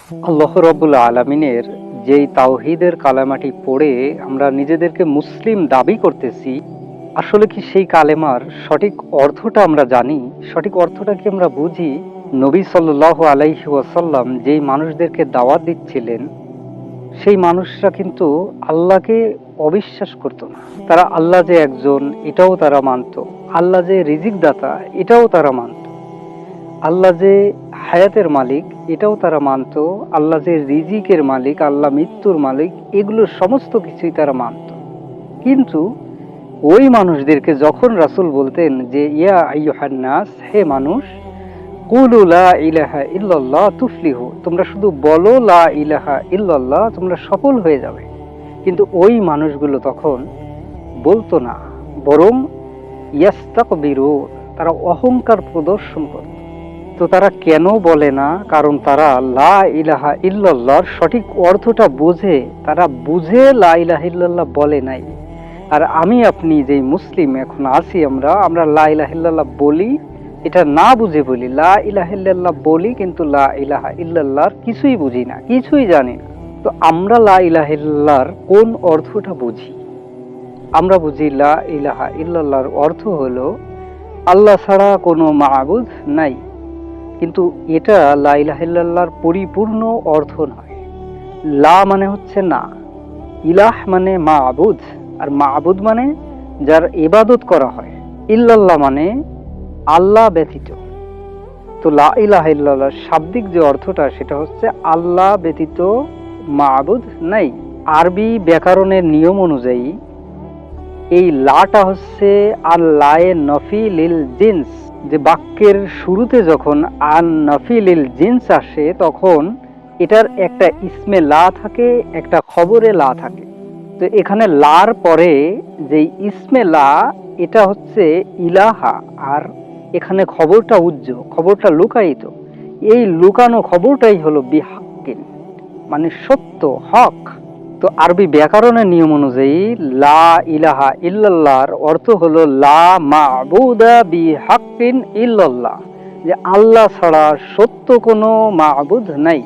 আল্লাহ রাব্বুল আলামিনের যেই তাওহীদের কালেমাটি পড়ে আমরা নিজেদেরকে মুসলিম দাবি করতেছি, আসলে কি সেই কালেমার সঠিক অর্থটা আমরা জানি? সঠিক অর্থটা কি আমরা বুঝি? নবী সাল্লাল্লাহু আলাইহি ওয়াসাল্লাম যেই মানুষদেরকে দাওয়াত দিচ্ছিলেন, সেই মানুষরা কিন্তু আল্লাহকে অবিশ্বাস করত না। তারা আল্লাহ যে একজন এটাও তারা মানত। আল্লাহ যে রিজিক দাতা এটাও তারা মানত। আল্লাহ যে হায়াতের মালিক এটাও তারা মানত। আল্লাহ যে রিজিকের মালিক, আল্লাহ মৃত্যুর মালিক, এগুলো সমস্ত কিছুই তারা মানত। কিন্তু ওই মানুষদেরকে যখন রাসূল বলতেন যে ইয়া আইয়ুহান নাস, হে মানুষ, কুলু লা ইলাহা ইল্লাল্লাহ তুফলিহু, তোমরা শুধু বলো লা ইলাহা ইল্লাল্লাহ, তোমরা সফল হয়ে যাবে। কিন্তু ওই মানুষগুলো তখন বলতো না, বরং ইয়াস্তাকবিরু, তারা অহংকার প্রদর্শন করত। তো তারা কেন বলে না? কারণ তারা লা ইলাহা ইল্লাল্লাহর সঠিক অর্থটা বোঝে। তারা বুঝে লা ইলাহা ইল্লাল্লাহ বলে নাই। আর আমি আপনি যেই মুসলিম এখন আছি, আমরা লা ইলাহা ইল্লাল্লাহ বলি, এটা না বুঝে বলি। লা ইলাহা ইল্লাল্লাহ বলি, কিন্তু লা ইলাহা ইল্লাল্লাহর কিছুই বুঝি না, কিছুই জানি না। তো আমরা লা ইলাহা ইল্লাল্লাহর কোন অর্থটা বুঝি? আমরা বুঝি লা ইলাহা ইল্লাল্লাহর অর্থ হলো আল্লাহ ছাড়া কোনো মাবুদ নাই। কিন্তু এটা লা ইলাহা ইল্লাল্লাহর পরিপূর্ণ অর্থ নয়। লা মানে হচ্ছে না, ইলাহ মানে মাবুদ, আর মাবুদ মানে যার ইবাদত করা হয়, ইল্লাল্লাহ মানে আল্লাহ ব্যতীত। তো লা ইলাহা ইল্লাল্লাহর শাব্দিক যে অর্থটা সেটা হচ্ছে আল্লাহ ব্যতীত মাবুদ নাই। আরবি ব্যাকরণের নিয়ম অনুযায়ী এই লাটা হচ্ছে আল্লায়ে নফি লিল জিন্স। যে বাক্যের শুরুতে যখন আন নফি লিল জিন্স আসে, তখন এটার একটা ইসমে লা থাকে, একটা খবরে লা থাকে। তো এখানে লার পরে যে ইসমে লা, এটা হচ্ছে ইলাহা, আর এখানে খবরটা উজ্জ্ব, খবরটা লুকায়িত। এই লুকানো খবরটাই হলো বিহাক্কিন, মানে সত্য, হক। তো আরবি ব্যাকরণের নিয়ম অনুযায়ী লা ইলাহা ইল্লাল্লাহর অর্থ হলো লা মা'বুদা বিহাক্কিন ইল্লাল্লাহ, যে আল্লাহ ছাড়া সত্য কোনো মা'বুদ নাই।